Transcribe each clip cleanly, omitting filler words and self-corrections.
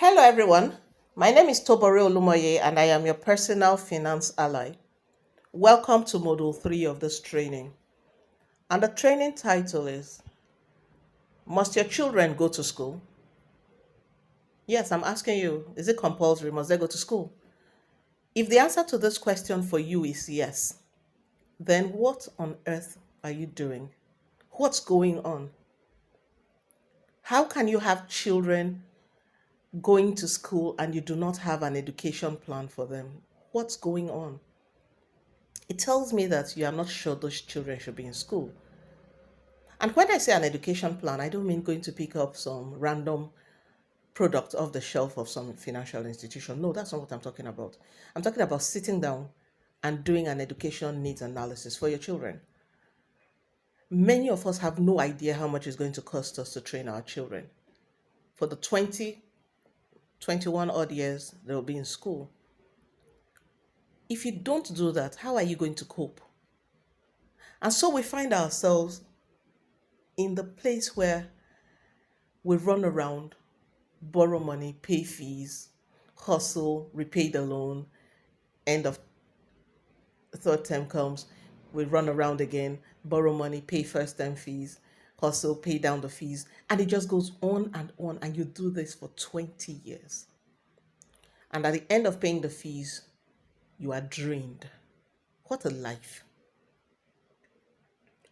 Hello, everyone. My name is Tobore Olumoye, and I am your personal finance ally. Welcome to Module 3 of this training. And the training title is Must Your Children Go to School? Yes, I'm asking you, is it compulsory? Must they go to school? If the answer to this question for you is yes, then what on earth are you doing? What's going on? How can you have children going to school and you do not have an education plan for them? What's going on? It tells me that you are not sure those children should be in school. And when I say an education plan, I don't mean going to pick up some random product off the shelf of some financial institution. No, that's not what I'm talking about. I'm talking about sitting down and doing an education needs analysis for your children. Many of us have no idea how much it's going to cost us to train our children. For the 20, 21 odd years they'll be in school. If you don't do that, how are you going to cope? And so we find ourselves in the place where we run around, borrow money, pay fees, hustle, repay the loan, end of third term comes, we run around again, borrow money, pay first term fees, hustle, pay down the fees, and it just goes on, and you do this for 20 years. And at the end of paying the fees, you are drained. What a life.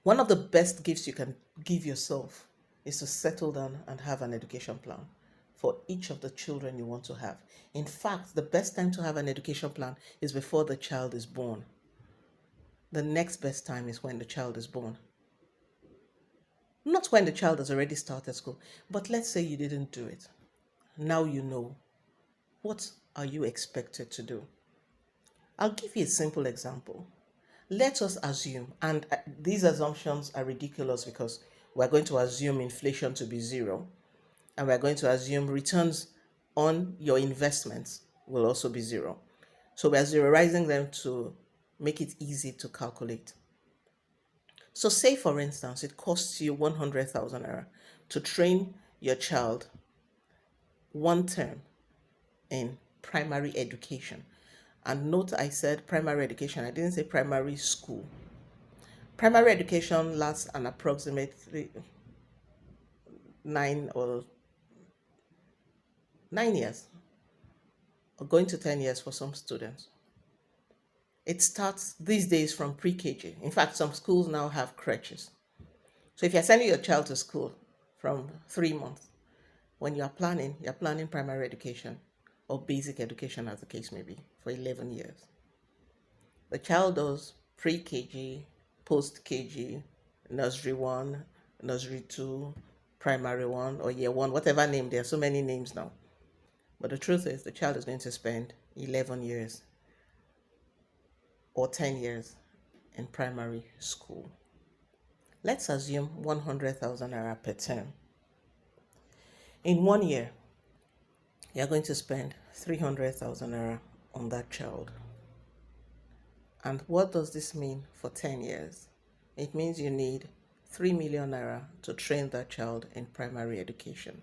One of the best gifts you can give yourself is to settle down and have an education plan for each of the children you want to have. In fact, the best time to have an education plan is before the child is born. The next best time is when the child is born. Not when the child has already started school, but let's say you didn't do it. Now you know. What are you expected to do? I'll give you a simple example. Let us assume, and these assumptions are ridiculous because we're going to assume inflation to be zero, and we're going to assume returns on your investments will also be zero. So we're zeroizing them to make it easy to calculate. So say, for instance, it costs you 100,000 naira to train your child one term in primary education. And note I said primary education, I didn't say primary school. Primary education lasts an approximately 9 years, or going to 10 years for some students. It starts these days from pre-KG. In fact, some schools now have crèches. So if you're sending your child to school from 3 months, when you're planning primary education or basic education as the case may be for 11 years. The child does pre-KG, post-KG, nursery 1, nursery 2, primary 1, or year 1, whatever name. There are so many names now. But the truth is the child is going to spend 11 years or 10 years in primary school. Let's assume 100,000 naira per term. In 1 year, you're going to spend 300,000 naira on that child. And what does this mean for 10 years? It means you need 3 million naira to train that child in primary education.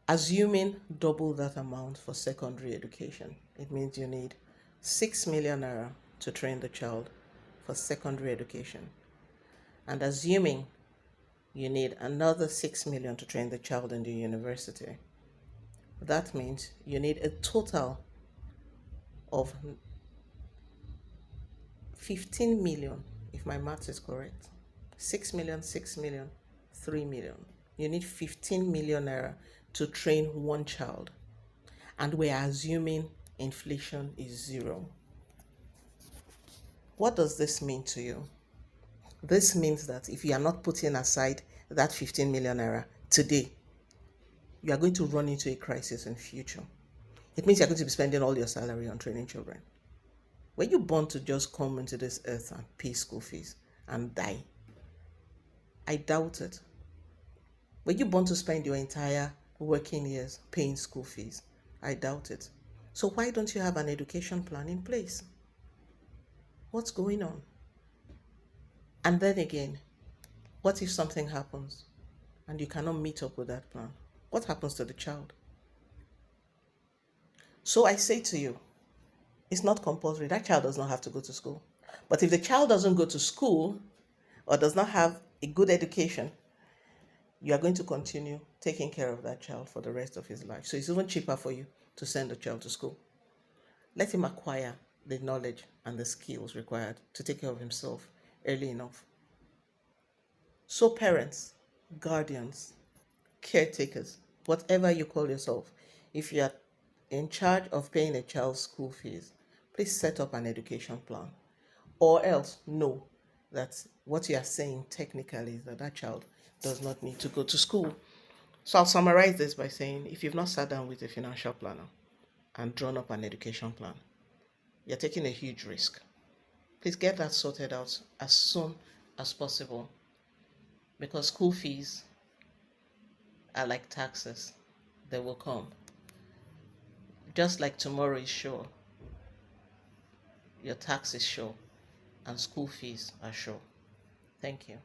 Assuming double that amount for secondary education, it means you need 6 million naira to train the child for secondary education. And assuming you need another 6 million to train the child in the university, that means you need a total of 15 million, if my math is correct. 6 million, 6 million, 3 million. You need 15 million naira to train one child. And we're assuming inflation is zero. What does this mean to you? This means that if you are not putting aside that 15 million naira today, you are going to run into a crisis in future. It means you're going to be spending all your salary on training children. Were you born to just come into this earth and pay school fees and die? I doubt it. Were you born to spend your entire working years paying school fees? I doubt it. So why don't you have an education plan in place? What's going on? And then again, what if something happens and you cannot meet up with that plan? What happens to the child? So I say to you, it's not compulsory. That child does not have to go to school. But if the child doesn't go to school or does not have a good education, you are going to continue taking care of that child for the rest of his life. So it's even cheaper for you to send the child to school. Let him acquire the knowledge and the skills required to take care of himself early enough. So, parents, guardians, caretakers, whatever you call yourself, if you are in charge of paying a child's school fees, please set up an education plan. Or else know that what you are saying technically is that that child does not need to go to school. So I'll summarize this by saying if you've not sat down with a financial planner and drawn up an education plan, you're taking a huge risk. Please get that sorted out as soon as possible, because school fees are like taxes. They will come. Just like tomorrow is sure, your tax is sure, and school fees are sure. Thank you.